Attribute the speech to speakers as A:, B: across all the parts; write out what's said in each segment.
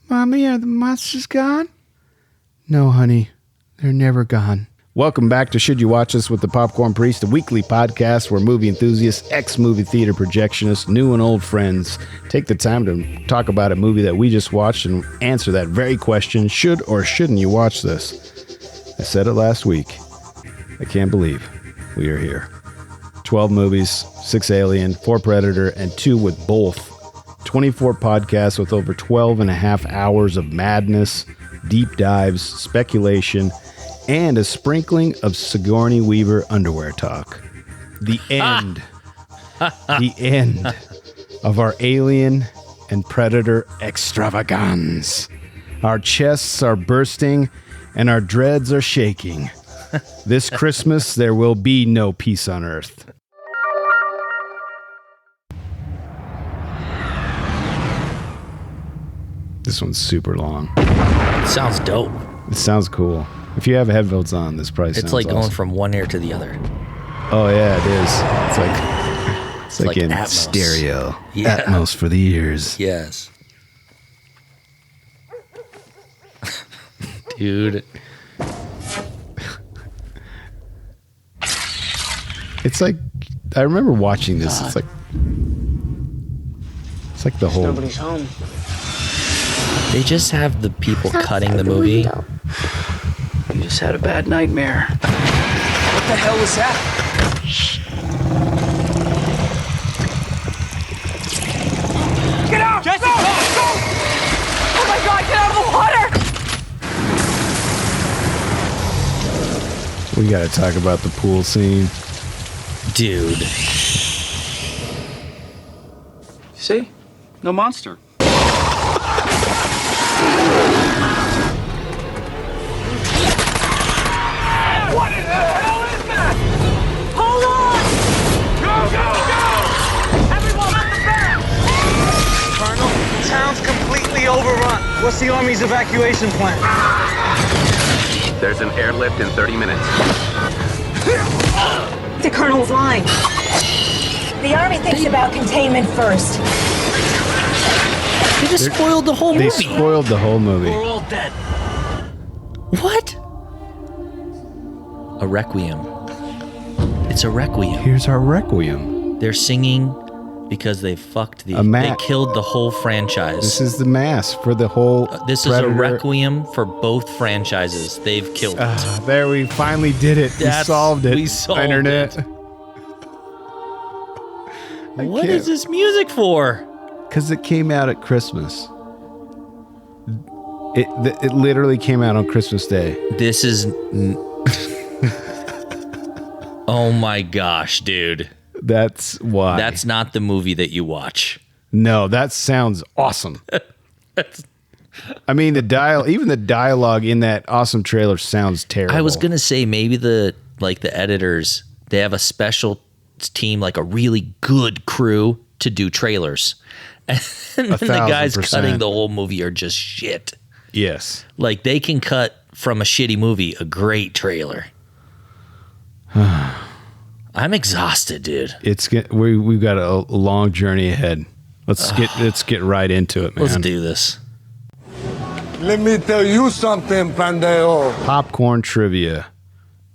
A: Mommy, are the monsters gone? No, honey. They're never gone. Welcome back to Should You Watch This with the Popcorn Priest, a weekly podcast where movie enthusiasts, ex-movie theater projectionists, new and old friends take the time to talk about a movie that we just watched and answer that very question, should or shouldn't you watch this? I said it last week. I can't believe we are here. 12 movies, 6 Alien, 4 Predator, and 2 with both. 24 podcasts with over 12 and a half hours of madness, deep dives, speculation, and a sprinkling of Sigourney Weaver underwear talk. The end. The end of our Alien and Predator Extravaganza. Our chests are bursting and our dreads are shaking. This Christmas, there will be no peace on Earth. This one's super long.
B: Sounds dope.
A: It sounds cool. If you have headphones on, this probably sounds
B: It's like
A: awesome.
B: going from one ear to the other.
A: Oh yeah, it is. It's like in
B: Atmos.
A: stereo.
B: Yeah.
A: Atmos for the ears.
B: Yes. Dude.
A: It's like, I remember watching this. It's like the whole.
C: Nobody's home.
B: They just have the people cutting the movie.
C: You just had a bad nightmare. What the hell was that? Get out! Jesse, go! Oh my God, get out of the water!
A: We got to talk about the pool scene.
B: Dude.
C: See? No monster. What in the hell is that? Hold on! Go, go, go! Everyone at the back!
D: Colonel, the town's completely overrun. What's the Army's evacuation plan?
E: There's an airlift in 30 minutes.
F: The Colonel's lying. The Army thinks about containment first.
B: They just spoiled the whole
A: They
B: movie.
A: spoiled the whole movie.
C: We're all dead.
B: What? A Requiem. It's a Requiem.
A: Here's our Requiem.
B: They're singing because they fucked the... They killed the whole franchise.
A: This is the mass for the whole
B: This
A: Predator.
B: is a Requiem for both franchises. They've killed it.
A: There, we finally did it. We solved it.
B: We solved
A: Internet.
B: it. What is this music for?
A: Because it came out at Christmas. It literally came out on Christmas Day.
B: This is... Oh my gosh, dude.
A: That's why.
B: That's not the movie that you watch.
A: No, that sounds awesome. I mean, even the dialogue in that awesome trailer sounds terrible.
B: I was going to say maybe the editors, they have a special team, like a really good crew to do trailers. And then the guys
A: 1,000%.
B: cutting the whole movie are just shit.
A: Yes.
B: Like they can cut from a shitty movie a great trailer. I'm exhausted, dude.
A: We've got a long journey ahead. Let's get right into it, man.
B: Let's do this.
G: Let me tell you something, pendejo.
A: Popcorn trivia.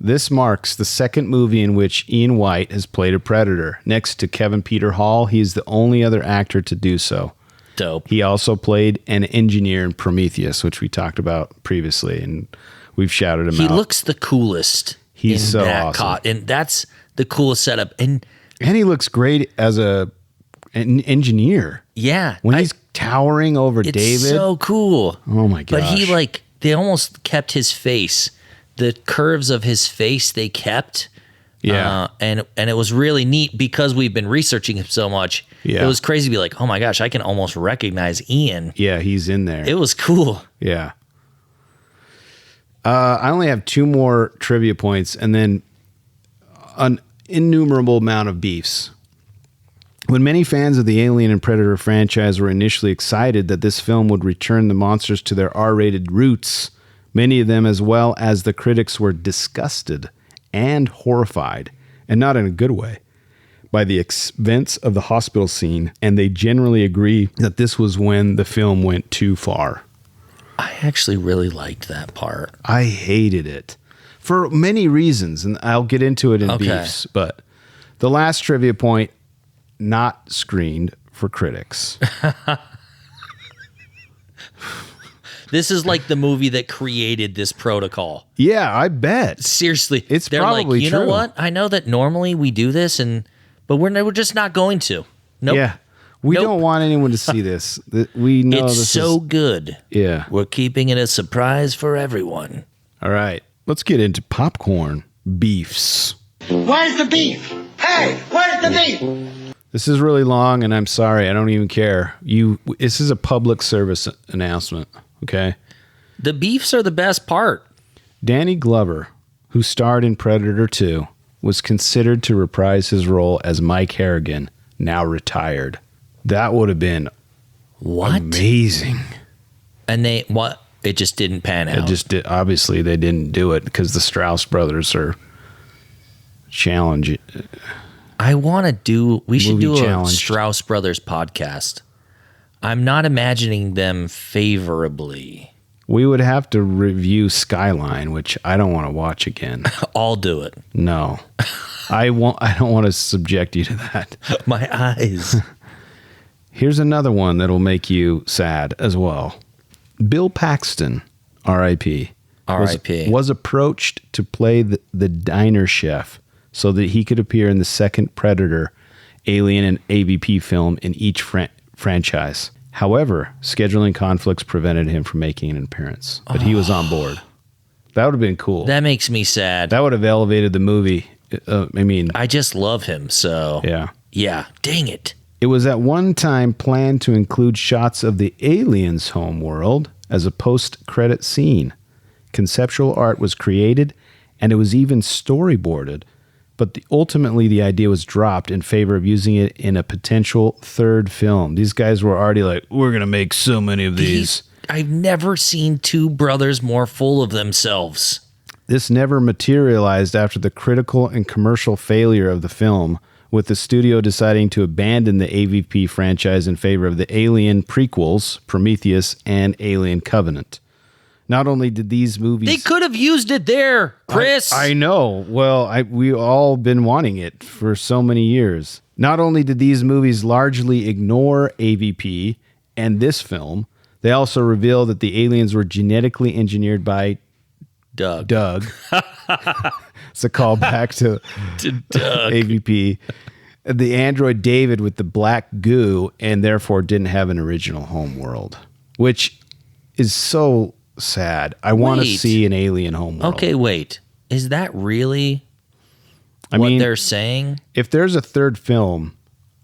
A: This marks the second movie in which Ian White has played a Predator. Next to Kevin Peter Hall, he is the only other actor to do so.
B: Dope.
A: He also played an engineer in Prometheus, which we talked about previously, and we've shouted him out.
B: He looks the coolest.
A: He's so awesome.
B: And that's the coolest setup. And
A: he looks great as an engineer.
B: yeah.
A: When he's towering over
B: it's
A: David.
B: so cool.
A: Oh my gosh.
B: But he they almost kept his face. The curves of his face they kept.
A: Yeah.
B: And it was really neat because we've been researching him so much.
A: Yeah.
B: It was crazy to be like, oh my gosh, I can almost recognize Ian.
A: Yeah, he's in there.
B: It was cool.
A: Yeah. I only have 2 more trivia points and then an innumerable amount of beefs. When many fans of the Alien and Predator franchise were initially excited that this film would return the monsters to their R-rated roots, many of them, as well as the critics, were disgusted and horrified, and not in a good way, by the events of the hospital scene, and they generally agree that this was when the film went too far.
B: I actually really liked that part.
A: I hated it for many reasons, and I'll get into it in beefs, but the last trivia point, not screened for critics.
B: This is like the movie that created this protocol.
A: Yeah, I bet.
B: Seriously.
A: It's
B: They're
A: probably
B: like, you
A: true.
B: know what? I know that normally we do this, but we're just not going to. Nope.
A: Yeah. We
B: Nope.
A: don't want anyone to see this. We know
B: It's
A: this
B: so
A: is,
B: good.
A: Yeah.
B: We're keeping it a surprise for everyone.
A: All right. Let's get into popcorn beefs.
E: Where's the beef? Hey, where's the beef?
A: This is really long, and I'm sorry. I don't even care. This is a public service announcement, okay?
B: The beefs are the best part.
A: Danny Glover, who starred in Predator 2, was considered to reprise his role as Mike Harrigan, now retired. That would have been amazing.
B: And it just didn't pan out.
A: It just did. Obviously, they didn't do it because the Strauss brothers are challenging.
B: We should do a
A: challenged.
B: Strauss Brothers podcast. I'm not imagining them favorably.
A: We would have to review Skyline, which I don't want to watch again.
B: I'll do it.
A: No, I won't. I don't want to subject you to that.
B: My eyes.
A: Here's another one that'll make you sad as well. Bill Paxton, R.I.P.
B: R.I.P.
A: was approached to play the diner chef so that he could appear in the second Predator, Alien, and AVP film in each franchise. However, scheduling conflicts prevented him from making an appearance, but he was on board. That would have been cool.
B: That makes me sad.
A: That would have elevated the movie.
B: I just love him, so yeah. Dang it.
A: It was at one time planned to include shots of the aliens' home world as a post-credit scene. Conceptual art was created, and it was even storyboarded, but ultimately the idea was dropped in favor of using it in a potential third film. These guys were already like, we're going to make so many of these.
B: I've never seen two brothers more full of themselves.
A: This never materialized after the critical and commercial failure of the film, with the studio deciding to abandon the AVP franchise in favor of the Alien prequels, Prometheus and Alien Covenant. Not only did these movies...
B: They could have used it there, Chris.
A: I know. Well, we all been wanting it for so many years. Not only did these movies largely ignore AVP and this film, they also reveal that the aliens were genetically engineered by
B: Doug.
A: It's a callback to
B: Doug.
A: AVP. The android David with the black goo, and therefore didn't have an original home world, which is so sad. I want to see an alien home world.
B: Okay, wait. Is that really what they're saying?
A: If there's a third film,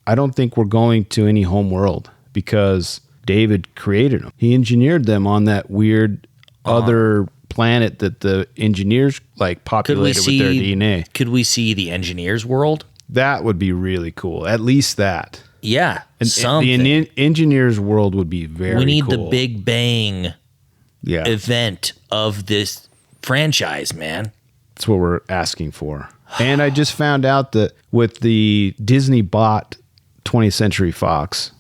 A: I don't think we're going to any home world because David created them. He engineered them on that weird other planet that the engineers populated with their DNA.
B: Could we see the engineers' world?
A: That would be really cool. At least that.
B: Yeah,
A: something. The engineers' world would be very cool.
B: We need the Big Bang
A: yeah.
B: event of this franchise, man.
A: That's what we're asking for. And I just found out that with the Disney bought 20th Century Fox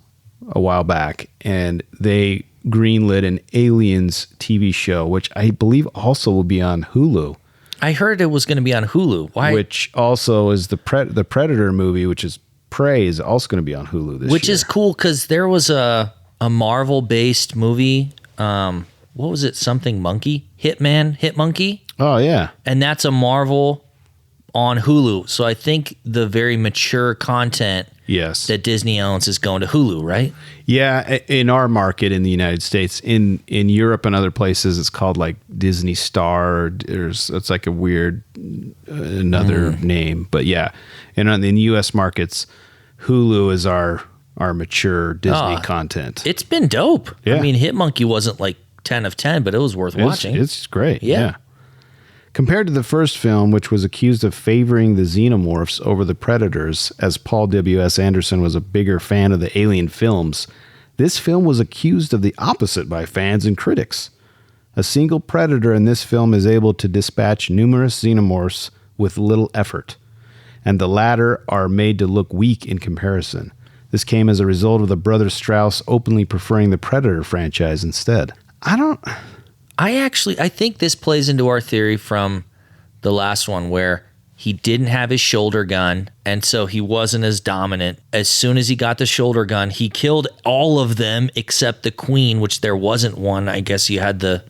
A: a while back, and they greenlit an Aliens TV show, which I believe also will be on Hulu.
B: I heard it was going to be on Hulu. Why?
A: Which also is the Predator movie, which is Prey, is also going to be on Hulu this year.
B: Which is cool because there was a Marvel-based movie. What was it? Something Monkey? Hit Monkey?
A: Oh, yeah.
B: And that's a Marvel on Hulu. So I think the very mature content that Disney owns is going to Hulu, right?
A: Yeah, in our market in the United States. In Europe and other places, it's called like Disney Star. It's like a weird another name. But yeah, and in U.S. markets, Hulu is our mature Disney content.
B: It's been dope.
A: Yeah.
B: I mean, Hit Monkey wasn't like 10 of 10, but it was worth watching.
A: It's great.
B: Yeah.
A: Compared to the first film, which was accused of favoring the xenomorphs over the predators, as Paul W.S. Anderson was a bigger fan of the alien films, this film was accused of the opposite by fans and critics. A single predator in this film is able to dispatch numerous xenomorphs with little effort. and the latter are made to look weak in comparison. This came as a result of the brothers Strauss openly preferring the Predator franchise instead.
B: I think this plays into our theory from the last one where he didn't have his shoulder gun, and so he wasn't as dominant. As soon as he got the shoulder gun, he killed all of them except the queen, which there wasn't one. I guess you had the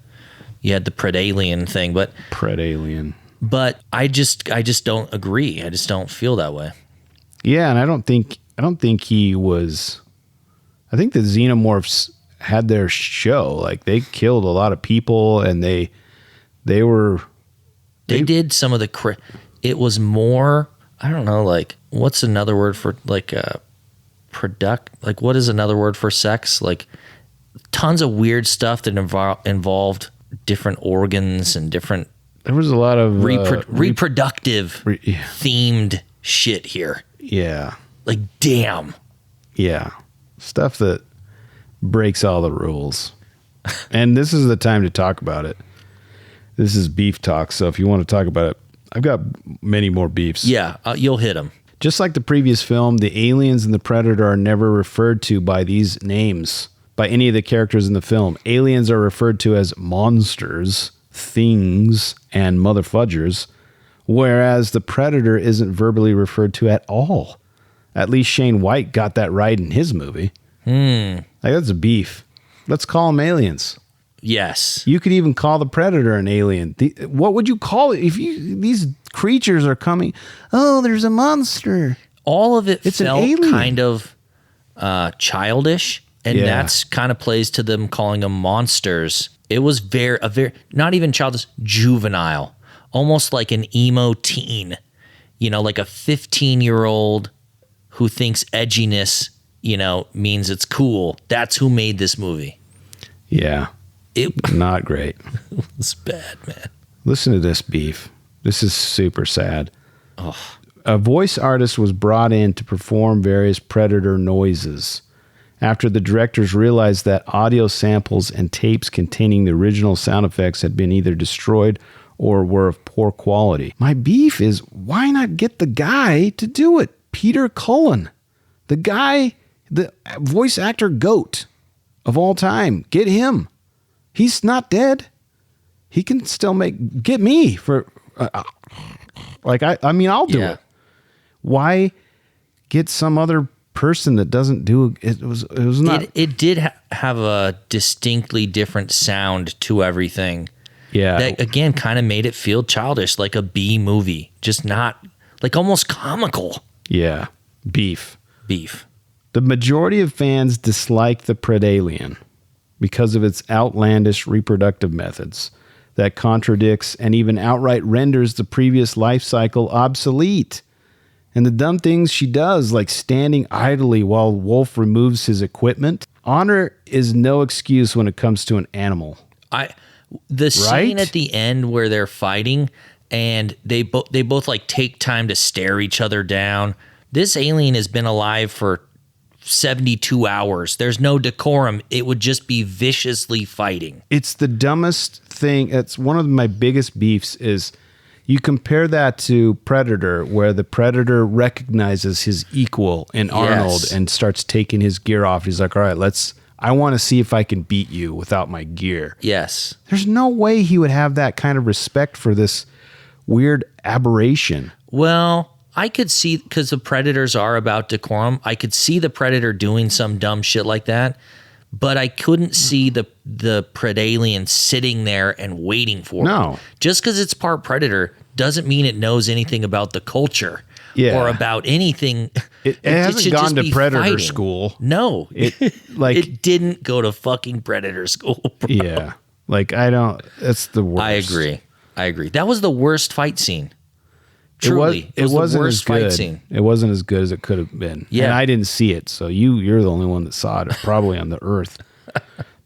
B: Predalien thing, but
A: Predalien.
B: But I just don't agree. I just don't feel that way.
A: Yeah, and I don't think he was. I think the Xenomorphs had their show. Like, they killed a lot of people, and they did some of the. It was more, I don't know, like, what's another word for, like, like, what is another word for sex? Like, tons of weird stuff that involved different organs and different. There was a lot of
B: reproductive themed shit here.
A: Yeah.
B: Like, damn.
A: Yeah. Stuff that breaks all the rules. And this is the time to talk about it. This is beef talk, so if you want to talk about it, I've got many more beefs.
B: Yeah, you'll hit them.
A: Just like the previous film, the aliens and the Predator are never referred to by these names by any of the characters in the film. Aliens are referred to as monsters, things, and motherfudgers, whereas the Predator isn't verbally referred to at all. At least Shane White got that right in his movie. Like, that's a beef. Let's call them aliens.
B: Yes.
A: You could even call the Predator an alien. What would you call it if these creatures are coming? Oh, there's a monster.
B: All of it
A: felt
B: kind of childish, and that's kind of plays to them calling them monsters. It was very not even childish, juvenile, almost like an emo teen. Like a 15-year-old who thinks edginess, means it's cool. That's who made this movie.
A: Yeah. Not great.
B: It was bad, man.
A: Listen to this beef. This is super sad.
B: Oh.
A: A voice artist was brought in to perform various Predator noises after the directors realized that audio samples and tapes containing the original sound effects had been either destroyed or were of poor quality. My beef is, why not get the guy to do it? Peter Cullen. The guy, the voice actor GOAT of all time. Get him. He's not dead. He can still get me for, I'll do it. Why get some other person that doesn't do it? It was not.
B: It did have a distinctly different sound to everything.
A: Yeah.
B: That, again, kind of made it feel childish, like a B movie. Just not, like, almost comical.
A: Yeah. Beef.
B: The
A: majority of fans dislike the Predalien because of its outlandish reproductive methods that contradicts and even outright renders the previous life cycle obsolete. And the dumb things she does, like standing idly while Wolf removes his equipment. Honor is no excuse when it comes to an animal.
B: The scene at the end where they're fighting and they both like take time to stare each other down. This alien has been alive for 72 hours. There's no decorum. It would just be viciously fighting.
A: It's the dumbest thing. It's one of my biggest beefs is you compare that to Predator, where the Predator recognizes his equal in Arnold and starts taking his gear off. He's like, all right, I want to see if I can beat you without my gear.
B: Yes.
A: There's no way he would have that kind of respect for this weird aberration.
B: Well, I could see, because the Predators are about decorum, I could see the Predator doing some dumb shit like that, but I couldn't see the Predalien sitting there and waiting for it. Just because it's part Predator doesn't mean it knows anything about the culture or about anything.
A: It hasn't gone to Predator
B: fighting.
A: school.
B: No.
A: It
B: didn't go to fucking Predator school, bro.
A: Yeah. That's the worst.
B: I agree. That was the worst fight scene. Truly,
A: it wasn't
B: as good.
A: Fight scene. It wasn't as good as it could have been.
B: Yeah.
A: And I didn't see it, so you're the only one that saw it, probably on the Earth.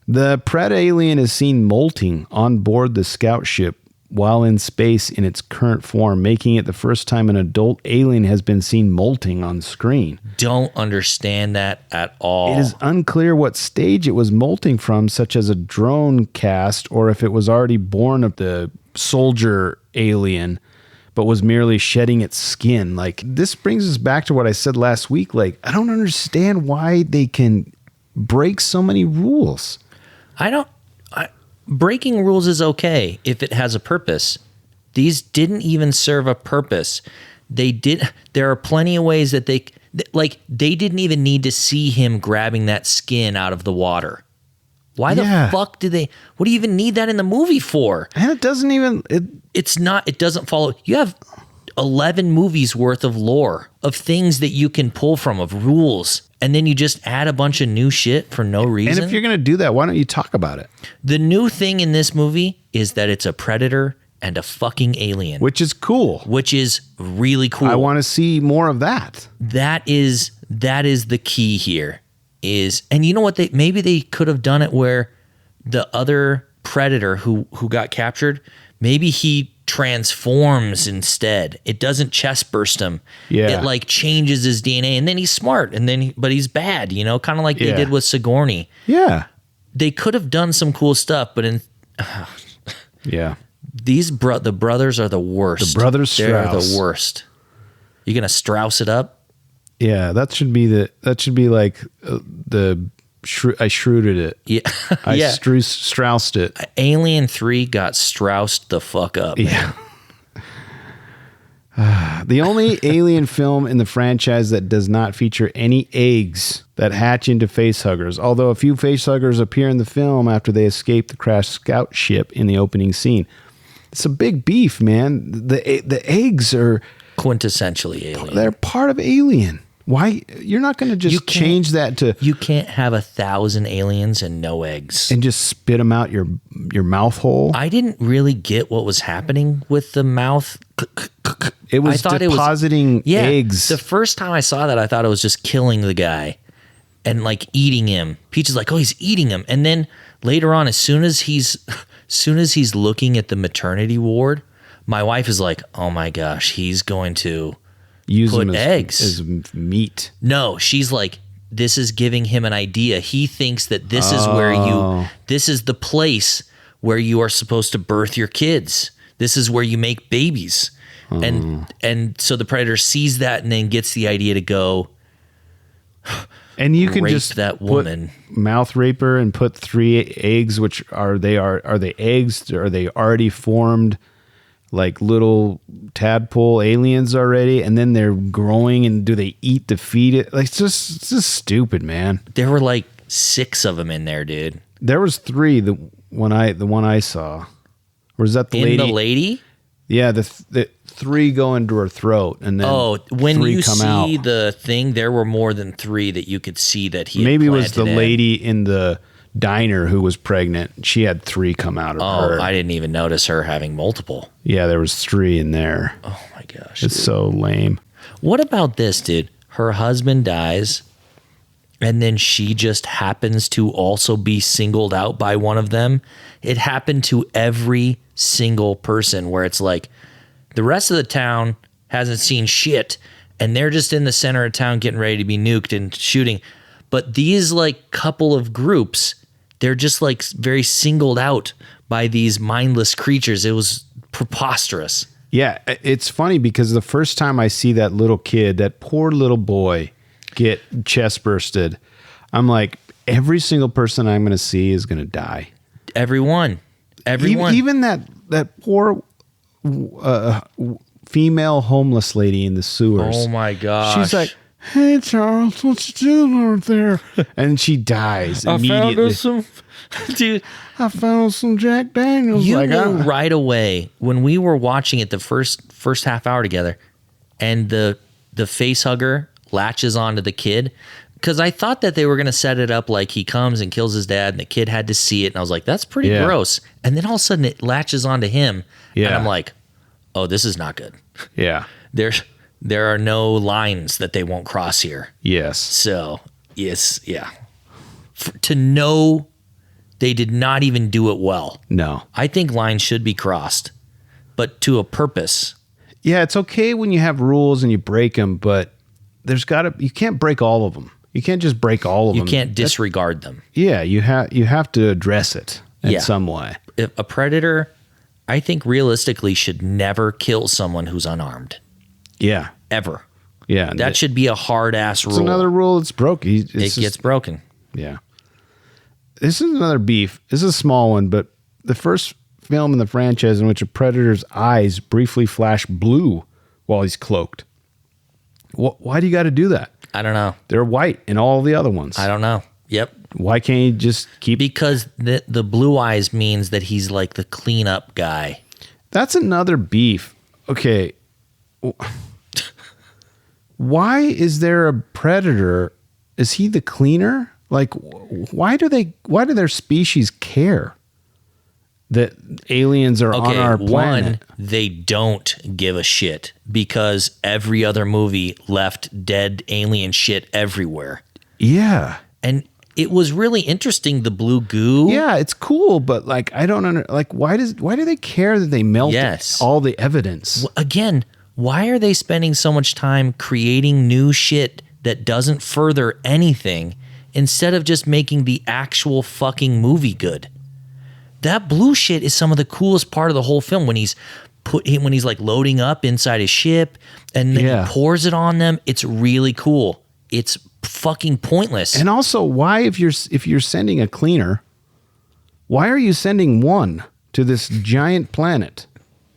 A: The Predalien is seen molting on board the scout ship while in space in its current form, making it the first time an adult alien has been seen molting on screen.
B: Don't understand that at all.
A: It is unclear what stage it was molting from, such as a drone cast, or if it was already born of the soldier alien. but was merely shedding its skin. Like, this brings us back to what I said last week. Like, I don't understand why they can break so many rules.
B: Breaking rules is okay if it has a purpose. These didn't even serve a purpose. There are plenty of ways that they didn't even need to see him grabbing that skin out of the water. Why the fuck what do you even need that in the movie for?
A: And it doesn't even,
B: it doesn't follow. You have 11 movies worth of lore, of things that you can pull from, of rules, and then you just add a bunch of new shit for no reason.
A: and if you're going to do that, why don't you talk about it?
B: The new thing in this movie is that it's a predator and a fucking alien.
A: Which is cool.
B: Which is really cool.
A: I want to see more of that.
B: That is the key here. And you know what? Maybe they could have done it where the other predator who got captured, maybe he transforms instead. It doesn't chest burst him.
A: Yeah.
B: It like changes his DNA, and then he's smart, but he's bad, kind of like they did with Sigourney.
A: Yeah.
B: They could have done some cool stuff, but
A: Yeah.
B: the brothers are the worst.
A: The brothers Strauss.
B: They're the worst. You gonna Strauss it up?
A: Yeah, that should be like I shrewded it.
B: Yeah.
A: I Straussed it.
B: Alien 3 got Straussed the fuck up.
A: Yeah. The only Alien film in the franchise that does not feature any eggs that hatch into facehuggers, although a few facehuggers appear in the film after they escape the crashed scout ship in the opening scene. It's a big beef, man. The eggs are
B: quintessentially Alien.
A: They're part of Alien. Why? You're not going to just change that to...
B: You can't have 1,000 aliens and no eggs.
A: And just spit them out your mouth hole.
B: I didn't really get what was happening with the mouth.
A: It was depositing eggs.
B: The first time I saw that, I thought it was just killing the guy and like eating him. Peach is like, oh, he's eating him. And then later on, as soon as he's looking at the maternity ward, my wife is like, oh my gosh, he's going to...
A: Put
B: eggs
A: as meat.
B: No, she's like, this is giving him an idea. He thinks that this is this is the place where you are supposed to birth your kids. This is where you make babies. And so the predator sees that and then gets the idea to go
A: and you can
B: rape
A: just
B: that woman.
A: Mouth rape her and put 3 eggs, which are they eggs? Are they already formed? Like little tadpole aliens already, and then they're growing, and do they eat to feed it? Like, it's just stupid, man.
B: There were like 6 of them in there, dude.
A: There was 3. The one I saw, or is that the lady?
B: The lady?
A: Yeah, the 3 go into her throat, and then
B: when
A: 3
B: you
A: come
B: see
A: out.
B: the thing, there were more than 3 that you could see that he
A: maybe
B: had
A: it was the
B: in.
A: lady in the diner who was pregnant. She had 3 come out of her.
B: Oh, I didn't even notice her having multiple.
A: Yeah, there was 3 in there.
B: Oh my gosh.
A: It's so lame.
B: What about this, dude? Her husband dies, and then she just happens to also be singled out by one of them. It happened to every single person, where it's like the rest of the town hasn't seen shit, and they're just in the center of town getting ready to be nuked and shooting. But these like couple of groups, they're just like very singled out by these mindless creatures. It was preposterous.
A: Yeah, it's funny because the first time I see that little kid, that poor little boy, get chest bursted, I'm like, every single person I'm going to see is going to die.
B: Everyone.
A: Even that poor female homeless lady in the sewers.
B: Oh my gosh.
A: She's like, hey, Charles, what you doing over there? And she dies immediately. I found some Jack Daniels.
B: You knew right away when we were watching it the first half hour together, and the face hugger latches onto the kid, because I thought that they were going to set it up like he comes and kills his dad, and the kid had to see it, and I was like, that's pretty gross. And then all of a sudden it latches onto him, and I'm like, oh, this is not good.
A: Yeah.
B: There are no lines that they won't cross here.
A: Yes.
B: So, yes, yeah. To know they did not even do it well.
A: No.
B: I think lines should be crossed, but to a purpose.
A: Yeah, it's okay when you have rules and you break them, but you can't break all of them. You can't just break all of them.
B: You can't disregard them.
A: Yeah, you have to address it in some way.
B: If a predator I think realistically should never kill someone who's unarmed.
A: Yeah.
B: Ever.
A: Yeah.
B: That should be a hard ass rule.
A: It's another rule that's broke.
B: It gets broken.
A: Yeah. This is another beef. This is a small one, but the first film in the franchise in which a predator's eyes briefly flash blue while he's cloaked. Why do you got to do that?
B: I don't know.
A: They're white in all the other ones.
B: I don't know. Yep.
A: Why can't you just keep...
B: Because the blue eyes means that he's like the cleanup guy.
A: That's another beef. Okay. Why is there a predator? Is he the cleaner? Like, why do their species care that aliens are on our planet?
B: One, they don't give a shit because every other movie left dead alien shit everywhere.
A: Yeah.
B: And it was really interesting, the blue goo.
A: Yeah, it's cool, but like I don't why do they care that they melted all the evidence?
B: Again, why are they spending so much time creating new shit that doesn't further anything instead of just making the actual fucking movie good? That blue shit is some of the coolest part of the whole film when he's like loading up inside his ship and then he pours it on them. It's really cool. It's fucking pointless.
A: And also, why if you're sending a cleaner, why are you sending one to this giant planet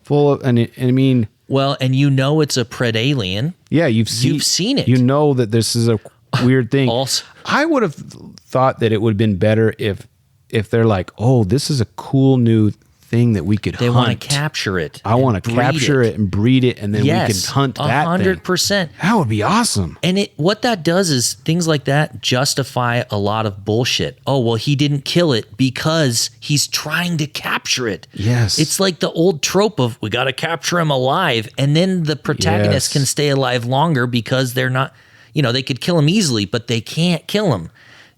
A: full of and I mean,
B: well, and you know it's a predalien.
A: Yeah, you've seen it. You know that this is a weird thing.
B: Also,
A: I would have thought that it would have been better if they're like, oh, this is a cool new thing that we could hunt.
B: They want to capture it.
A: I want to capture it and breed it, and then we can hunt that
B: 100%.
A: thing. That would be awesome.
B: And what that does is things like that justify a lot of bullshit. Oh, well, he didn't kill it because he's trying to capture it.
A: Yes.
B: It's like the old trope of we got to capture him alive, and then the protagonist can stay alive longer because they're not, they could kill him easily, but they can't kill him.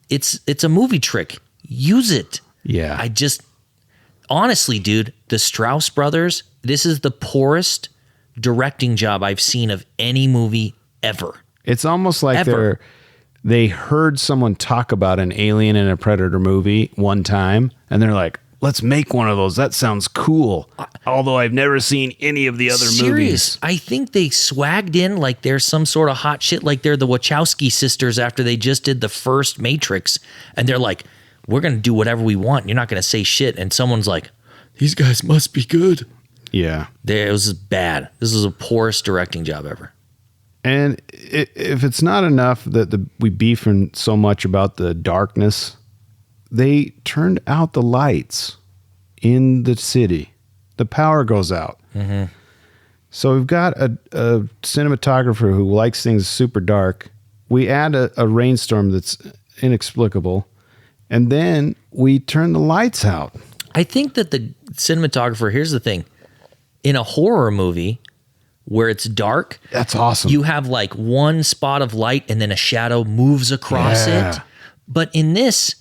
B: It's a movie trick. Use it.
A: Yeah.
B: Honestly, dude, the Strauss brothers, this is the poorest directing job I've seen of any movie ever.
A: It's almost like they heard someone talk about an Alien and a Predator movie one time, and they're like, let's make one of those. That sounds cool. Although I've never seen any of the other movies.
B: I think they swagged in like they're some sort of hot shit, like they're the Wachowski sisters after they just did the first Matrix, and they're like, we're going to do whatever we want. You're not going to say shit. And someone's like, these guys must be good.
A: Yeah.
B: It was bad. This is the poorest directing job ever.
A: And if it's not enough that we beef so much about the darkness, they turned out the lights in the city. The power goes out.
B: Mm-hmm.
A: So we've got a cinematographer who likes things super dark. We add a rainstorm that's inexplicable. And then we turn the lights out.
B: I think that the cinematographer, here's the thing. In a horror movie where it's dark,
A: that's awesome.
B: You have like one spot of light and then a shadow moves across it. But in this,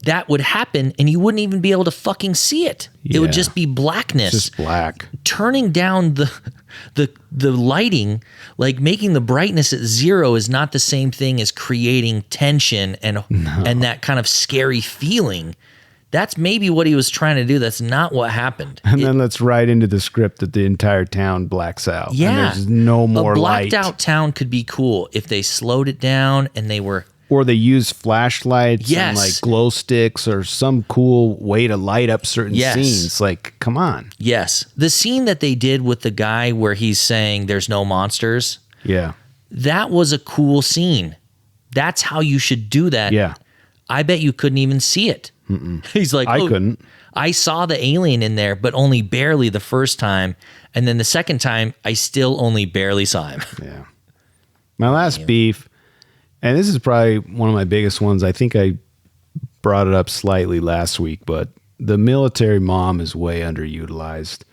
B: that would happen and you wouldn't even be able to fucking see it. It would just be blackness.
A: Just black.
B: Turning down the lighting, like making the brightness at 0 is not the same thing as creating tension and that kind of scary feeling. That's maybe what he was trying to do. That's not what happened.
A: And then let's write into the script that the entire town blacks out.
B: Yeah.
A: And there's no more light.
B: A blacked out town could be cool if they slowed it down and they were...
A: Or they use flashlights and like glow sticks or some cool way to light up certain scenes. Like, come on.
B: Yes. The scene that they did with the guy where he's saying there's no monsters.
A: Yeah.
B: That was a cool scene. That's how you should do that.
A: Yeah.
B: I bet you couldn't even see it.
A: Mm-mm.
B: He's like,
A: I couldn't.
B: I saw the alien in there, but only barely the first time. And then the second time, I still only barely saw him.
A: Yeah. My last beef, and this is probably one of my biggest ones. I think I brought it up slightly last week, but the military mom is way underutilized.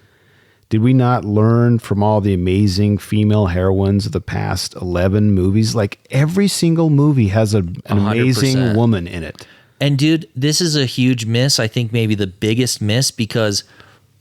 A: Did we not learn from all the amazing female heroines of the past 11 movies? Like every single movie has an amazing
B: 100%.
A: Woman in it.
B: And dude, this is a huge miss. I think maybe the biggest miss because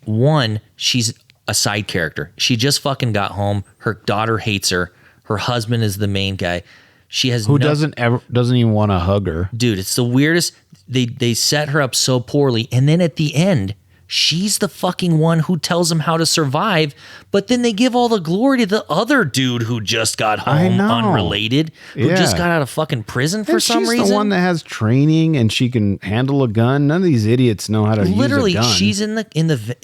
B: one, she's a side character. She just fucking got home. Her daughter hates her. Her husband is the main guy. She has
A: doesn't even want to hug her.
B: Dude, it's the weirdest. They set her up so poorly, and then at the end, she's the fucking one who tells him how to survive, but then they give all the glory to the other dude who just got home, unrelated, who just got out of fucking prison for some reason.
A: She's the one that has training and she can handle a gun. None of these idiots know how to
B: literally
A: use a gun.
B: She's in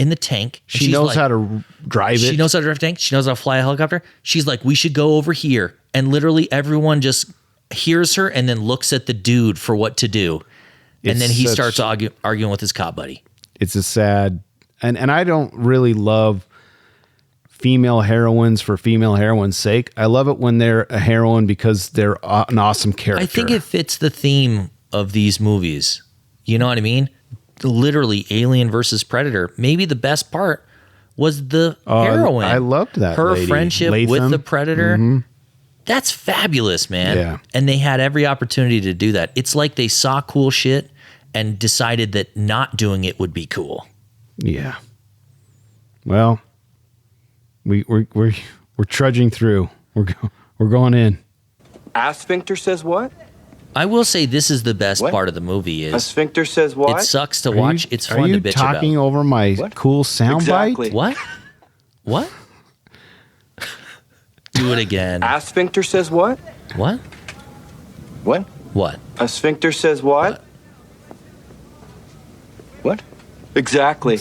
B: the tank.
A: She knows how to drive it.
B: She knows how to drive a tank. She knows how to fly a helicopter. She's like, we should go over here. And literally everyone just hears her and then looks at the dude for what to do. And then he starts arguing with his cop buddy. It's
A: a sad, and I don't really love female heroines for female heroines' sake. I love it when they're a heroine because they're an awesome character.
B: I think it fits the theme of these movies. You know what I mean? Literally, Alien versus Predator. Maybe the best part was the heroine.
A: I loved that.
B: Her
A: lady.
B: friendship
A: Latham.
B: with the Predator.
A: Mm-hmm.
B: That's fabulous, man.
A: Yeah.
B: And they had every opportunity to do that. It's like they saw cool shit and decided that not doing it would be cool.
A: Yeah. Well, we're trudging through. We're going in.
H: A sphincter says what?
B: I will say this is the best part of the movie. Is
H: a sphincter says what?
B: It sucks to watch. It's fun to bitch about.
A: Are you talking over my cool
H: Exactly.
A: soundbite?
B: What? Do it again.
H: A sphincter says what?
B: What?
H: What?
B: What?
H: A sphincter says what? What? Exactly.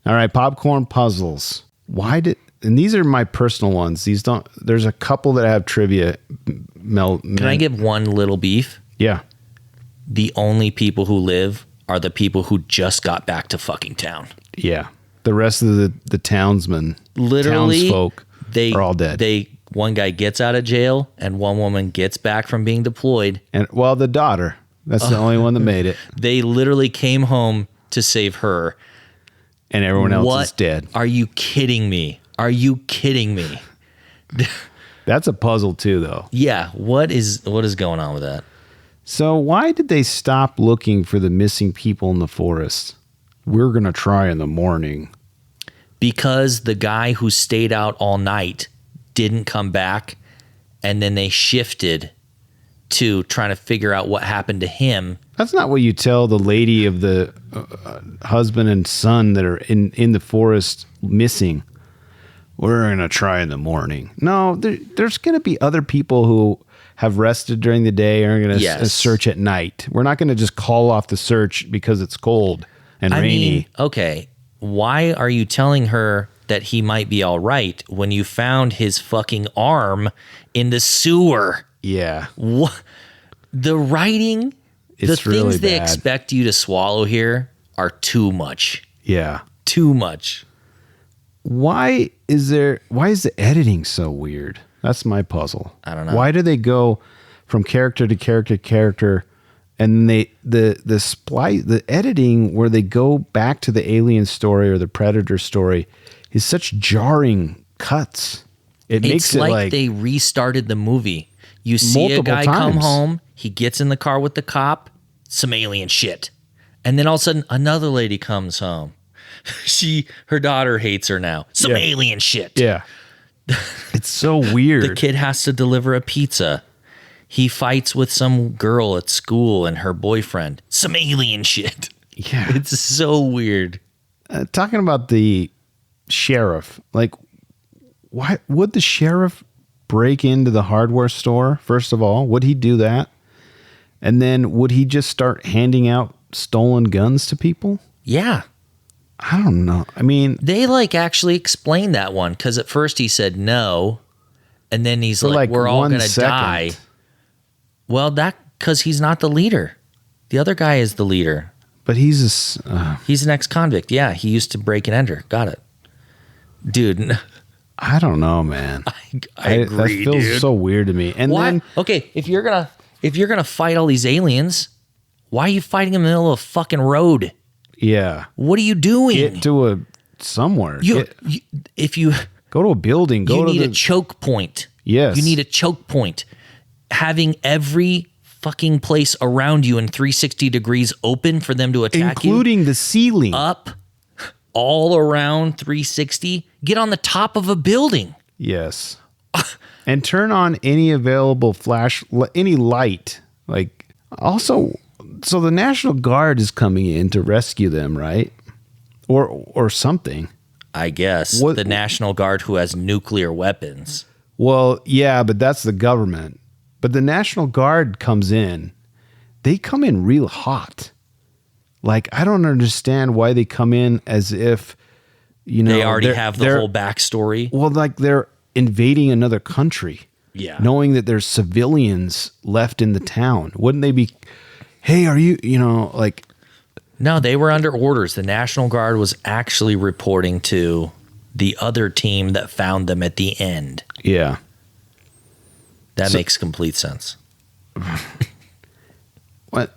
A: All right, popcorn puzzles. And these are my personal ones. There's a couple that have trivia.
B: Can I give one little beef?
A: Yeah.
B: The only people who live are the people who just got back to fucking town.
A: Yeah. The rest of the townsmen,
B: literally,
A: townsfolk are all dead.
B: One guy gets out of jail and one woman gets back from being deployed.
A: And the daughter. That's the only one that made it.
B: They literally came home to save her.
A: And everyone else is dead.
B: Are you kidding me? Are you kidding me?
A: That's a puzzle too, though.
B: Yeah. What is going on with that?
A: So why did they stop looking for the missing people in the forest? We're going to try in the morning.
B: Because the guy who stayed out all night didn't come back, and then they shifted to trying to figure out what happened to him.
A: That's not what you tell the lady of the husband and son that are in the forest missing. We're going to try in the morning. No, there's going to be other people who have rested during the day and are going to search at night. We're not going to just call off the search because it's cold and rainy.
B: Mean, okay, why are you telling her that he might be all right when you found his fucking arm in the sewer?
A: Yeah.
B: What? The writing, the things
A: really
B: they
A: bad.
B: expect you to swallow here are too much.
A: Yeah.
B: Too much.
A: Why is the editing so weird? That's my puzzle.
B: I don't know.
A: Why do they go from character to character to character, and the editing where they go back to the alien story or the Predator story is such jarring cuts.
B: It's like they restarted the movie. You see a guy come home, he gets in the car with the cop, some alien shit. And then all of a sudden another lady comes home. Her daughter hates her now. Some alien shit.
A: Yeah. It's so weird.
B: The kid has to deliver a pizza. He fights with some girl at school and her boyfriend. Some alien shit.
A: Yeah.
B: It's so weird.
A: Talking about the sheriff, like, why would the sheriff break into the hardware store? First of all, would he do that? And then would he just start handing out stolen guns to people?
B: Yeah.
A: I don't know. I mean,
B: they actually explained that one because at first he said no, and then he's like, "We're all gonna die." Well, because he's not the leader. The other guy is the leader.
A: But he's
B: an ex-convict. Yeah, he used to break and enter. Got it, dude.
A: I don't know, man.
B: I agree.
A: That feels so weird to me. And then,
B: okay, if you're gonna fight all these aliens, why are you fighting in the middle of a fucking road?
A: Yeah.
B: What are you doing?
A: Get to somewhere.
B: If you
A: go to a building,
B: you need a choke point.
A: Yes.
B: You need a choke point. Having every fucking place around you in 360 degrees open for them to attack you.
A: Including the ceiling.
B: Up, all around 360. Get on the top of a building.
A: Yes. And turn on any available any light. Also, so the National Guard is coming in to rescue them, right? or something.
B: I guess.
A: What-
B: The National Guard who has nuclear weapons.
A: Well, yeah, but that's the government. But the National Guard comes in. They come in real hot. Like, I don't understand why they come in as if,
B: They already have the whole backstory.
A: Well, like they're invading another country.
B: Yeah.
A: Knowing that there's civilians left in the town. Wouldn't they be, hey, are you, like.
B: No, they were under orders. The National Guard was actually reporting to the other team that found them at the end.
A: Yeah.
B: That makes complete sense.
A: What?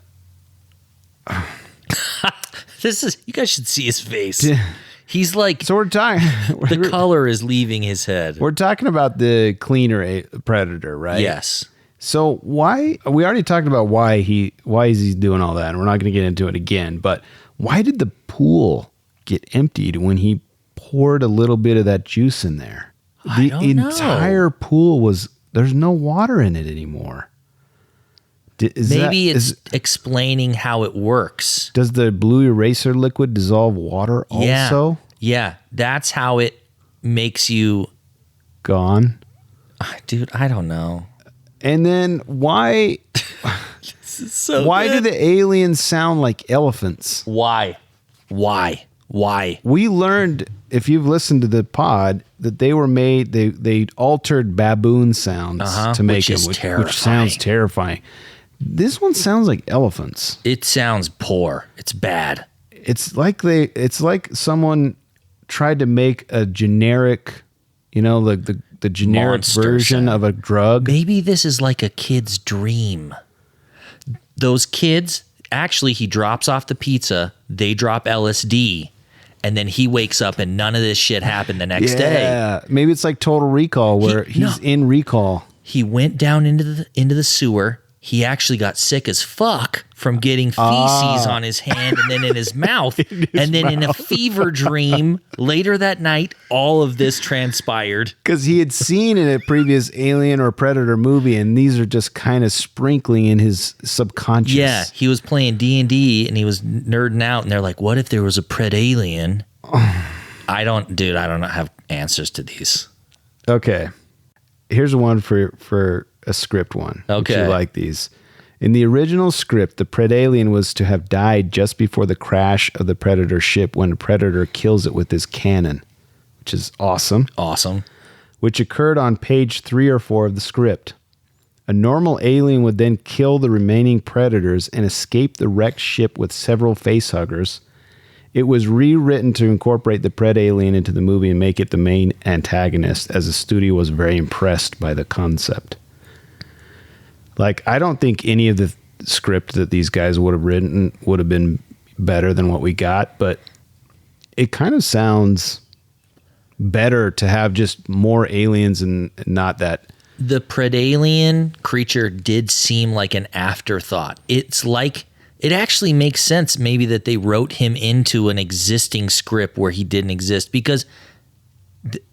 B: You guys should see his face.
A: Yeah.
B: He's like,
A: So we're talking.
B: the color is leaving his head.
A: We're talking about the cleaner predator, right?
B: Yes.
A: So why we already talked about why is he doing all that, and we're not going to get into it again. But why did the pool get emptied when he poured a little bit of that juice in there?
B: I don't know.
A: Entire pool there's no water in it anymore.
B: Maybe it's explaining how it works.
A: Does the blue eraser liquid dissolve water also?
B: Yeah, that's how it makes you
A: Gone.
B: Dude, I don't know.
A: And then why why do the aliens sound like elephants?
B: Why?
A: We learned, if you've listened to the pod, that they were made, they altered baboon sounds to make
B: which is
A: which sounds terrifying. This one sounds like elephants.
B: It sounds poor. It's bad.
A: It's like someone tried to make a generic, like the generic
B: Monster
A: version
B: sound.
A: of a drug.
B: Maybe this is like a kid's dream. Those kids, actually, he drops off the pizza, they drop LSD, and then he wakes up and none of this shit happened the next day.
A: Yeah, maybe it's like Total Recall where he's in recall.
B: He went down into the sewer. He actually got sick as fuck from getting feces on his hand and then in his mouth. In a fever dream later that night, all of this transpired.
A: Because he had seen in a previous Alien or Predator movie, and these are just kind of sprinkling in his subconscious.
B: Yeah, he was playing D&D and he was nerding out, and they're like, what if there was a Predalien? I don't have answers to these.
A: Okay. Here's one for a script one.
B: Okay.
A: If you like these. In the original script, the Predalien was to have died just before the crash of the Predator ship when the Predator kills it with his cannon, which is awesome.
B: Awesome.
A: Which occurred on page 3 or 4 of the script. A normal alien would then kill the remaining Predators and escape the wrecked ship with several facehuggers. It was rewritten to incorporate the Predalien into the movie and make it the main antagonist, as the studio was very impressed by the concept. Like, I don't think any of the script that these guys would have written would have been better than what we got, but it kind of sounds better to have just more aliens and not that.
B: The Predalien creature did seem like an afterthought. It's like, it actually makes sense maybe that they wrote him into an existing script where he didn't exist, because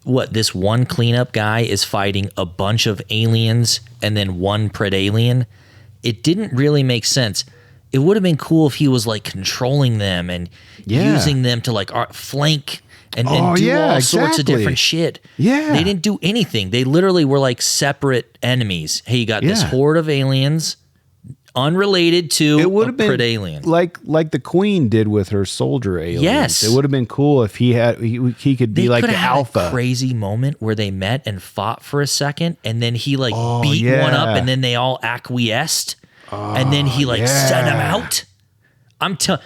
B: this one cleanup guy is fighting a bunch of aliens and then one Predalien. It didn't really make sense. It would have been cool if he was like controlling them and using them to like flank and do all sorts of different shit.
A: Yeah.
B: They didn't do anything. They literally were like separate enemies. Hey, you got this horde of aliens unrelated to
A: it would have been
B: Predalien.
A: like the Queen did with her soldier aliens.
B: Yes.
A: It would have been cool if he could be like the alpha.
B: A crazy moment where they met and fought for a second, and then he beat one up, and then they all acquiesced, and then he sent him out. I'm telling.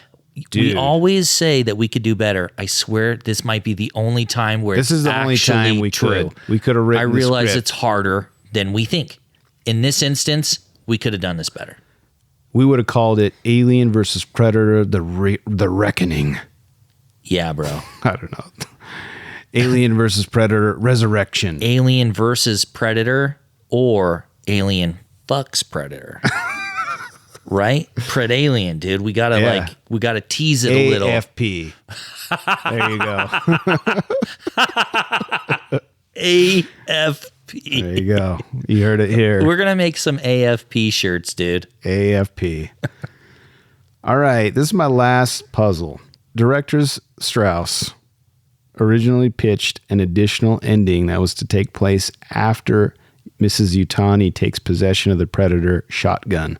B: We always say that we could do better. I swear this might be the only time where
A: this is the only time we could have written.
B: I realize
A: the script.
B: it's harder than we think. In this instance, we could have done this better.
A: We would have called it Alien versus Predator: The Reckoning.
B: Yeah, bro.
A: I don't know. Alien versus Predator: Resurrection.
B: Alien versus Predator, or Alien fucks Predator. Right? Predalien, dude. We gotta tease it a little.
A: AFP. There you go.
B: AFP.
A: There you go. You heard it here.
B: We're gonna make some AFP shirts, dude.
A: AFP. All right. This is my last puzzle. directors Strauss originally pitched an additional ending that was to take place after Mrs. Yutani takes possession of the Predator shotgun.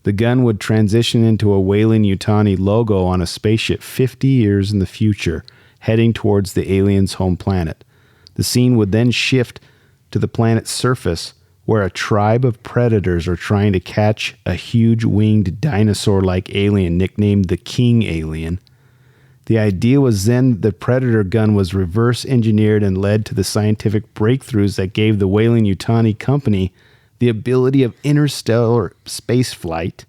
A: The gun would transition into a Weyland Yutani logo on a spaceship 50 years in the future, heading towards the aliens' home planet. The scene would then shift to the planet's surface, where a tribe of predators are trying to catch a huge winged dinosaur-like alien nicknamed the King Alien. The idea was then the Predator gun was reverse engineered and led to the scientific breakthroughs that gave the Weyland Yutani Company the ability of interstellar space flight.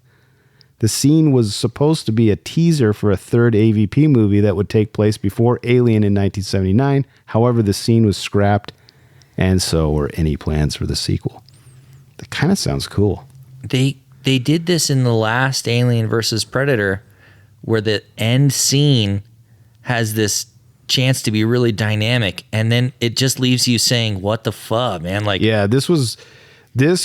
A: The scene was supposed to be a teaser for a third AVP movie that would take place before Alien in 1979. However, the scene was scrapped, and so were any plans for the sequel. That kind of sounds cool.
B: They did this in the last Alien versus Predator, where the end scene has this chance to be really dynamic, and then it just leaves you saying, what the fuck, man? Like,
A: yeah, this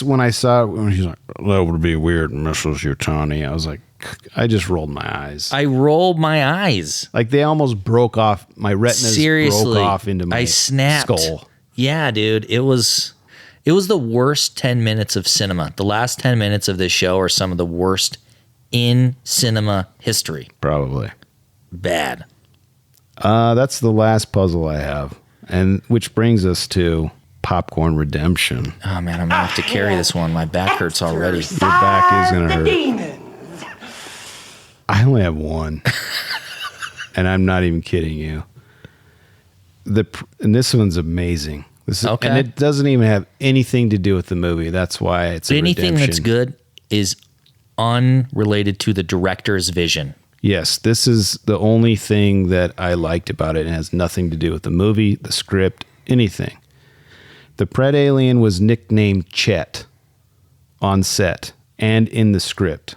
A: when I saw it, when he's like, that would be weird, Mrs. Yutani, I was like, I just rolled my eyes.
B: I rolled my eyes.
A: Like, they almost broke off, my retinas
B: Seriously,
A: broke off into my skull.
B: Yeah, dude, it was the worst 10 minutes of cinema. The last 10 minutes of this show are some of the worst in cinema history.
A: Probably.
B: Bad.
A: That's the last puzzle I have, and which brings us to Popcorn Redemption.
B: Oh man, I'm gonna have to carry this one. My back hurts already.
A: Your back is gonna hurt. I only have one, and I'm not even kidding you. And this one's amazing.
B: Okay.
A: And it doesn't even have anything to do with the movie. That's why it's
B: anything
A: redemption.
B: that's good is unrelated to the director's vision.
A: Yes, this is the only thing that I liked about it. It has nothing to do with the movie, the script, anything. The Pred Alien was nicknamed Chet on set and in the script.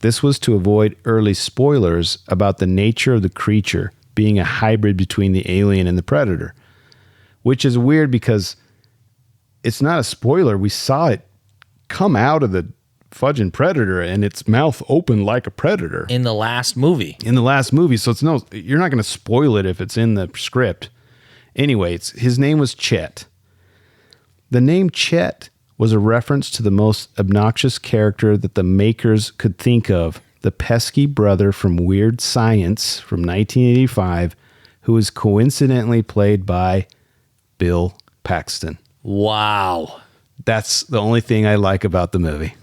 A: This was to avoid early spoilers about the nature of the creature being a hybrid between the alien and the predator, which is weird because it's not a spoiler. We saw it come out of the fudging predator and its mouth open like a predator
B: In the last movie.
A: So you're not going to spoil it if it's in the script. Anyway, his name was Chet. The name Chet was a reference to the most obnoxious character that the makers could think of, the pesky brother from Weird Science from 1985, who was coincidentally played by Bill Paxton.
B: Wow.
A: That's the only thing I like about the movie.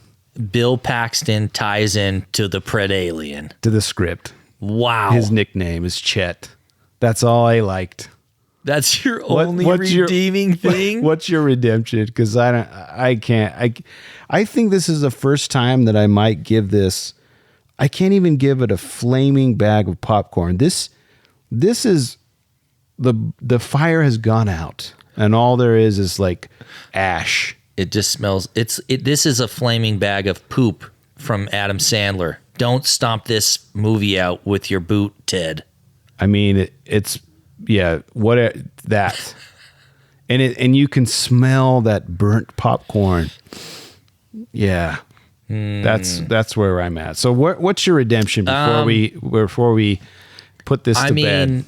B: Bill Paxton ties in to the Pred Alien.
A: To the script.
B: Wow.
A: His nickname is Chet. That's all I liked.
B: That's your only redeeming thing?
A: What's your redemption? Because I think this is the first time that I might give this. I can't even give it a flaming bag of popcorn. This is the fire has gone out, and all there is like ash.
B: It just smells. This is a flaming bag of poop from Adam Sandler. Don't stomp this movie out with your boot, Ted.
A: I mean, it's that, and you can smell that burnt popcorn. Yeah, that's where I'm at. So what's your redemption before we put this to bed?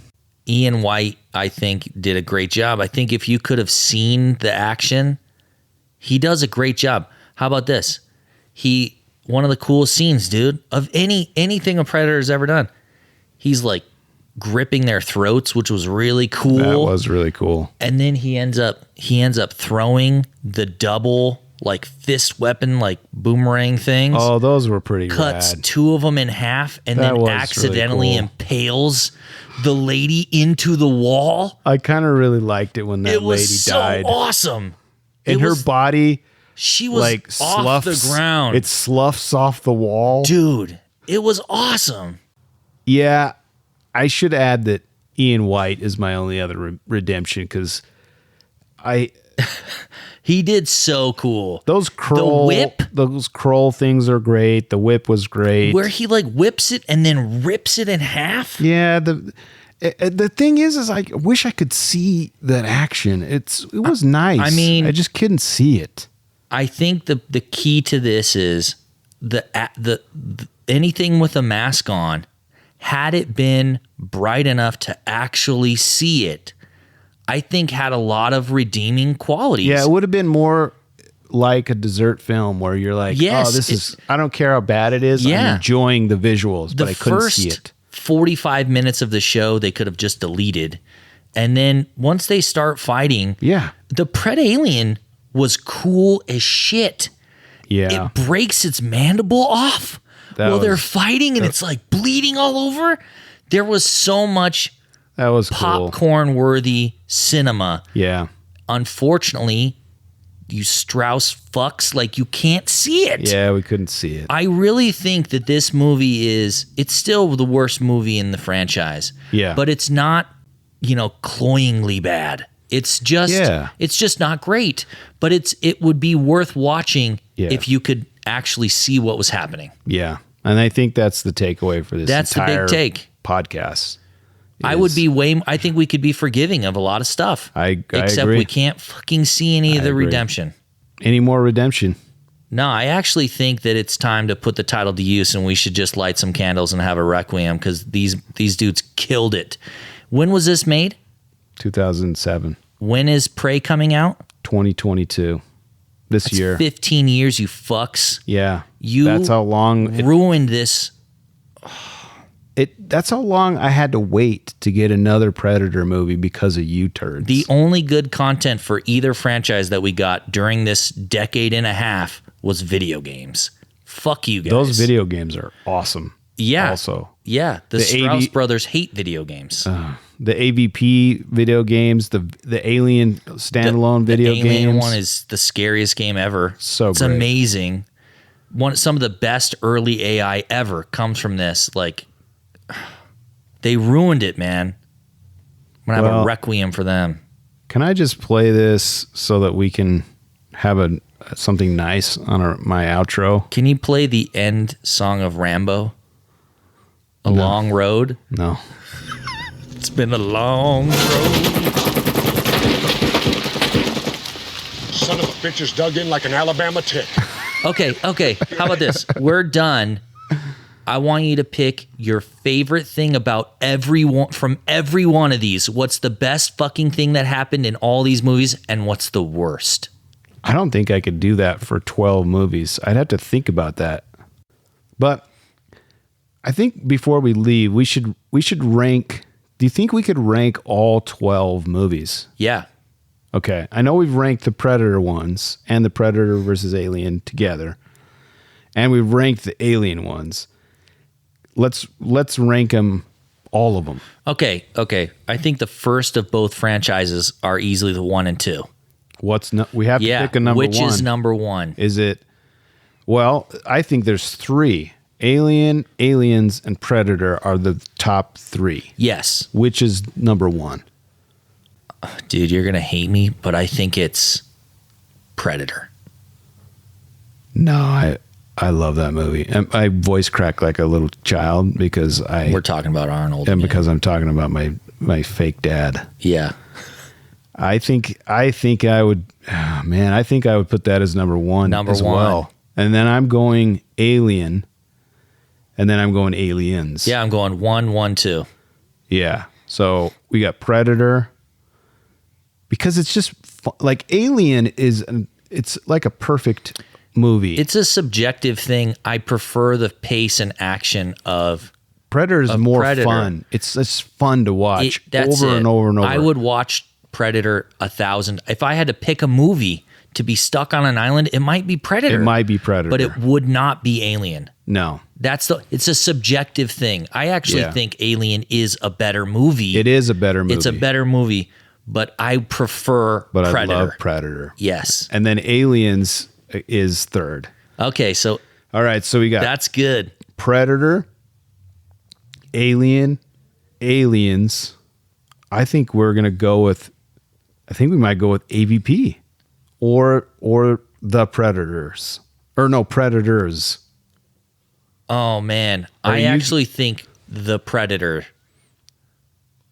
B: Ian White, I think, did a great job. I think if you could have seen the action, he does a great job. How about this? One of the coolest scenes, dude, of anything a Predator's ever done. He's like gripping their throats, which was really cool.
A: That was really cool.
B: And then he ends up throwing the double like fist weapon, like boomerang things.
A: Oh, those were pretty
B: Cuts
A: rad.
B: two of them in half and
A: That
B: then
A: was
B: accidentally
A: really cool.
B: impales the lady into the wall.
A: I kind of really liked it when that lady died.
B: It was so awesome.
A: And her body,
B: she was
A: like
B: off the ground.
A: It sloughs off the wall.
B: Dude, it was awesome.
A: Yeah, I should add that Ian White is my only other redemption because
B: he did so cool.
A: Those Kroll things are great. The whip was great.
B: Where he like whips it and then rips it in half.
A: Yeah, the thing is I wish I could see that action. It was nice.
B: I mean,
A: I just couldn't see it.
B: I think the key to this is the anything with a mask on had it been bright enough to actually see it, I think had a lot of redeeming qualities.
A: Yeah, it would have been more like a dessert film where you're like,
B: Yes,
A: oh, this is, I don't care how bad it is.
B: Yeah.
A: I'm enjoying the visuals, but I couldn't see it.
B: 45 minutes of the show they could have just deleted. And then once they start fighting,
A: Yeah.
B: the Pred Alien was cool as shit.
A: Yeah.
B: It breaks its mandible off
A: That
B: while they're
A: was-
B: fighting and it's like bleeding all over. There was so much
A: That was cool.
B: popcorn worthy cinema.
A: Yeah.
B: Unfortunately, you Strauss fucks, like you can't see it.
A: Yeah, we couldn't see it.
B: I really think that this movie it's still the worst movie in the franchise.
A: Yeah.
B: But it's not, cloyingly bad. It's just not great. But it would be worth watching if you could actually see what was happening.
A: Yeah. And I think that's the takeaway for this
B: That's the big
A: entire
B: take.
A: podcast.
B: I think we could be forgiving of a lot of stuff.
A: I
B: Except
A: agree.
B: we can't fucking see any of the
A: agree.
B: redemption.
A: Any more redemption?
B: No, I actually think that it's time to put the title to use and we should just light some candles and have a requiem because these dudes killed it. When was this made?
A: 2007.
B: When is Prey coming out?
A: 2022. This year.
B: 15 years, you fucks.
A: Yeah.
B: You
A: That's how long
B: ruined this.
A: that's how long I had to wait to get another Predator movie because of you turds.
B: The only good content for either franchise that we got during this decade and a half was video games. Fuck you guys.
A: Those video games are awesome.
B: Yeah.
A: Also.
B: Yeah. The Strauss brothers hate video games.
A: The AVP video games, the Alien standalone video
B: the Alien
A: games.
B: one is the scariest game ever. It's
A: great.
B: amazing. Some of the best early AI ever comes from this. Like, they ruined it, man. I'm gonna have a requiem for them.
A: Can I just play this so that we can have something nice on my outro?
B: Can you play the end song of Rambo? A Long Road?
A: No.
B: It's been a long road.
G: Son of a bitch is dug in like an Alabama tick.
B: Okay. How about this? We're done. I want you to pick your favorite thing about from every one of these. What's the best fucking thing that happened in all these movies, and what's the worst?
A: I don't think I could do that for 12 movies. I'd have to think about that. But I think before we leave, we should rank. Do you think we could rank all 12 movies?
B: Yeah.
A: Okay. I know we've ranked the Predator ones and the Predator versus Alien together. And we've ranked the Alien ones. Let's rank them, all of them.
B: Okay. I think the first of both franchises are easily the 1 and 2.
A: We have to pick a number one.
B: Which is number 1?
A: Is it? Well, I think there's 3. Alien, Aliens, and Predator are the top 3.
B: Yes.
A: Which is number 1?
B: Dude, you're going to hate me, but I think it's Predator.
A: No, I love that movie. And I voice crack like a little child because
B: we're talking about Arnold.
A: And because I'm talking about my fake dad.
B: Yeah.
A: I think I would, I think I would put that as number 1 as well. And then I'm going Alien. And then I'm going Aliens.
B: Yeah, I'm going 1, 1, 2.
A: Yeah. So we got Predator. Because it's just like Alien it's like a perfect movie.
B: It's a subjective thing. I prefer the pace and action of
A: Predator is more
B: Predator.
A: fun. It's fun to watch over and over and over.
B: I would watch Predator 1,000. If I had to pick a movie to be stuck on an island, it might be Predator.
A: It might be Predator.
B: But it would not be Alien.
A: No.
B: It's a subjective thing. I actually think Alien is a better movie.
A: It is a better movie.
B: It's a better movie, but I prefer Predator.
A: I love Predator.
B: Yes.
A: And then Aliens is third.
B: Okay, so
A: all right, so we got
B: that's good.
A: Predator, Alien, Aliens. I think we might go with AVP or the Predators. Or no, Predators.
B: Oh man, I actually think the Predator.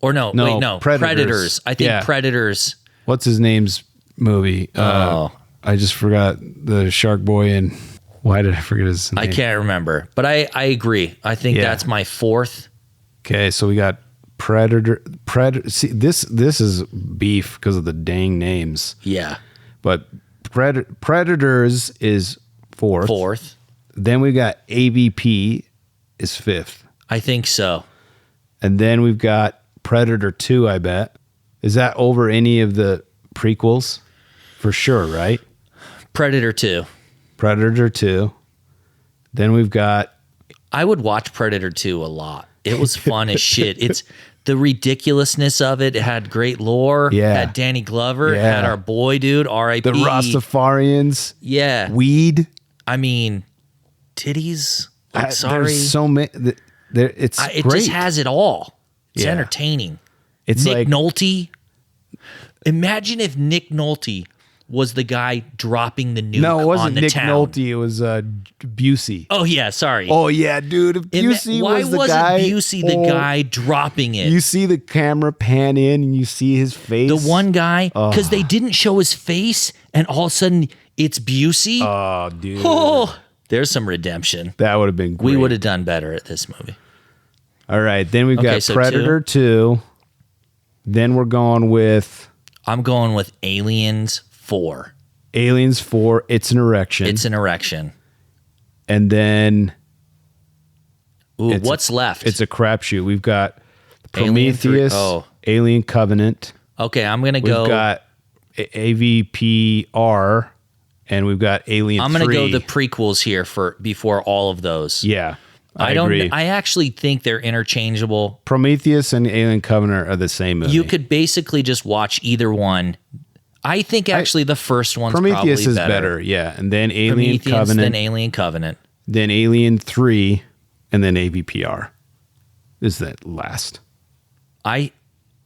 B: Or no, Predators. I think Predators.
A: What's his name's movie? I just forgot the Shark Boy and why did I forget his name?
B: I can't remember, but I agree. I think that's my 4th.
A: Okay, so we got Predator. See, this is beef because of the dang names.
B: Yeah.
A: But Predators is fourth. Then we got AVP is fifth.
B: I think so.
A: And then we've got Predator 2, I bet. Is that over any of the prequels? For sure, right?
B: Predator 2.
A: Predator 2. Then we've got...
B: I would watch Predator 2 a lot. It was fun as shit. It's the ridiculousness of it. It had great lore.
A: Yeah.
B: Had Danny Glover.
A: Yeah.
B: Had our boy, dude, R.I.P.
A: The Rastafarians.
B: Yeah.
A: Weed.
B: I mean, titties. Like, sorry.
A: There's so many... It's
B: it
A: great.
B: just has it all. It's
A: Yeah.
B: entertaining.
A: It's
B: Nick
A: like...
B: Nolte. Imagine if Nick Nolte was the guy dropping the nuke
A: No, it wasn't
B: on the
A: Nick
B: town.
A: Nolte. It was Busey.
B: Oh, yeah, sorry.
A: Oh, yeah, dude. If Busey
B: Why
A: was the
B: wasn't
A: guy...
B: Busey the guy dropping it?
A: You see the camera pan in and you see his face.
B: The one guy, because they didn't show his face, and all of a sudden it's Busey.
A: Oh, dude.
B: Oh, there's some redemption.
A: That would have been great.
B: We would have done better at this movie.
A: All right. Then we've got
B: so
A: Predator 2. Then we're going with
B: I'm going with Aliens 4.
A: Aliens 4. It's an erection.
B: It's an erection.
A: And then
B: Ooh, what's left?
A: it's a crapshoot. We've got
B: Alien 3.
A: Prometheus,
B: Oh.
A: Alien Covenant.
B: Okay, I'm going to
A: We've
B: go.
A: got AVPR, and we've got Alien 3.
B: I'm going to go the prequels here before all of those.
A: Yeah, I
B: don't.
A: agree.
B: I actually think they're interchangeable.
A: Prometheus and Alien Covenant are the same movie.
B: You could basically just watch either one. I think actually the first one's
A: Prometheus
B: probably
A: is better, yeah. And then Alien
B: Prometheus,
A: Covenant,
B: then Alien Covenant.
A: then Alien 3, and then AVPR. Is that last?
B: I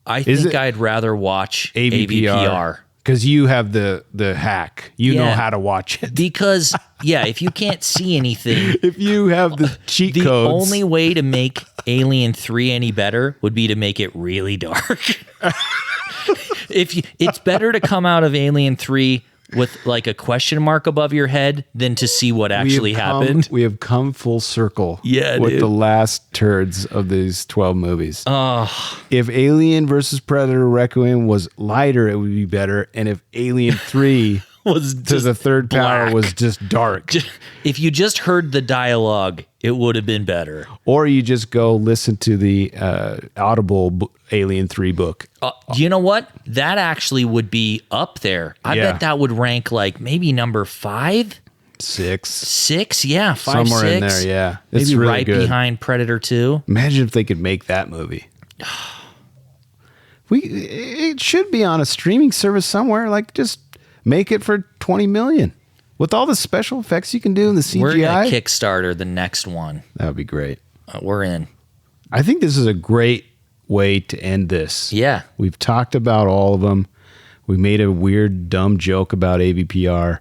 A: Is
B: think
A: it
B: I'd rather watch AVPR.
A: Because you have the hack. You know
B: Yeah.
A: how to watch it.
B: Because, yeah, if you can't see anything,
A: If you have the cheat
B: the
A: codes.
B: only way to make Alien 3 any better would be to make it really dark. It's better to come out of Alien 3 with like a question mark above your head than to see what actually happened.
A: We have come full circle
B: Yeah,
A: with
B: dude.
A: the last turds of these 12 movies. If Alien versus Predator Requiem was lighter, it would be better. And if Alien 3
B: Was
A: to
B: just
A: the third power
B: black.
A: was just dark.
B: If you just heard the dialogue, it would have been better.
A: Or you just go listen to the Audible Alien 3 book.
B: You know what? That actually would be up there. I
A: Yeah.
B: bet that would rank like maybe number 5,
A: 6.
B: 6. Yeah, 5,
A: Somewhere
B: 6.
A: in there, yeah. It's
B: Maybe
A: really
B: right
A: good.
B: behind Predator 2.
A: Imagine if they could make that movie. It should be on a streaming service somewhere. Like, just make it for $20 million with all the special effects you can do in the CGI.
B: We're gonna Kickstarter the next one.
A: That would be great.
B: We're in.
A: I think this is a great way to end this.
B: Yeah.
A: We've talked about all of them. We made a weird, dumb joke about AVPR.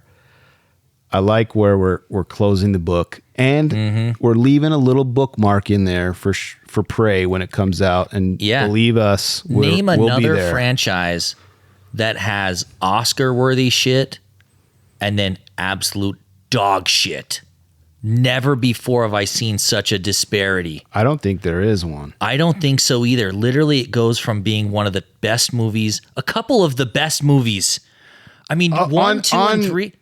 A: I like where we're closing the book, and we're leaving a little bookmark in there for Prey when it comes out. And believe us,
B: Name
A: we'll be
B: another
A: there.
B: franchise that has Oscar-worthy shit and then absolute dog shit. Never before have I seen such a disparity.
A: I don't think there is one.
B: I don't think so either. Literally, it goes from being one of the best movies, a couple of the best movies. I mean, 1, 2, and 3.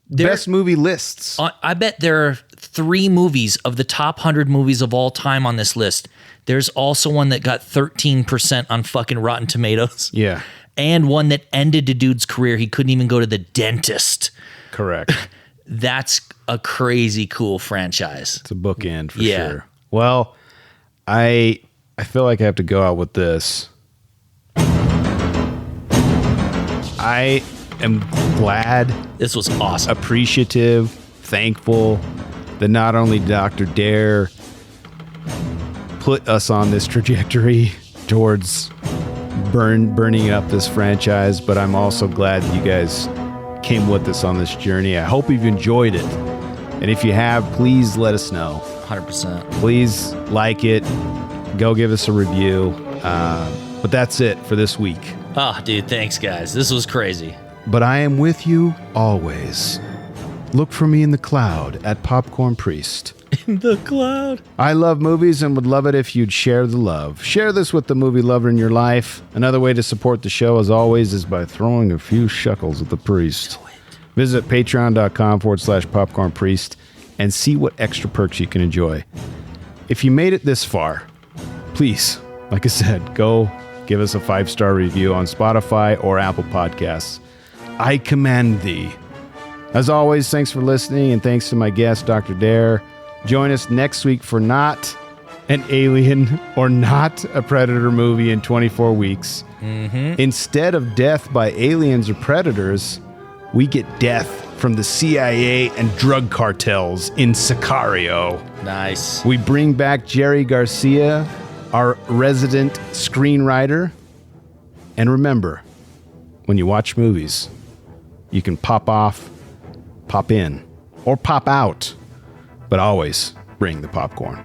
A: Best movie lists.
B: I bet there are 3 movies of the top 100 movies of all time on this list. There's also one that got 13% on fucking Rotten Tomatoes.
A: Yeah.
B: And one that ended the dude's career. He couldn't even go to the dentist.
A: Correct.
B: That's a crazy cool franchise.
A: It's a bookend for
B: Yeah.
A: sure. Well, I feel like I have to go out with this. I am glad,
B: This was awesome.
A: appreciative, thankful that not only Dr. Dare put us on this trajectory towards burning up this franchise, but I'm also glad that you guys came with us on this journey. I hope you've enjoyed it. And if you have, please let us know.
B: 100%.
A: Please like it. Go give us a review. But that's it for this week.
B: Oh, dude, thanks, guys. This was crazy.
A: But I am with you always. Look for me in the cloud at Popcorn Priest.
B: In the cloud.
A: I love movies and would love it if you'd share the love. Share this with the movie lover in your life. Another way to support the show, as always, is by throwing a few shekels at the priest. Visit patreon.com/popcornpriest and see what extra perks you can enjoy. If you made it this far, please, like I said, go give us a 5-star review on Spotify or Apple Podcasts. I commend thee. As always, thanks for listening, and thanks to my guest, Dr. Dare. Join us next week for not an Alien or not a Predator movie in 24 weeks. Instead of death by aliens or predators, we get death from the CIA and drug cartels in Sicario.
B: Nice.
A: We bring back Jerry Garcia, our resident screenwriter. And remember, when you watch movies, you can pop off, pop in, or pop out, but always bring the popcorn.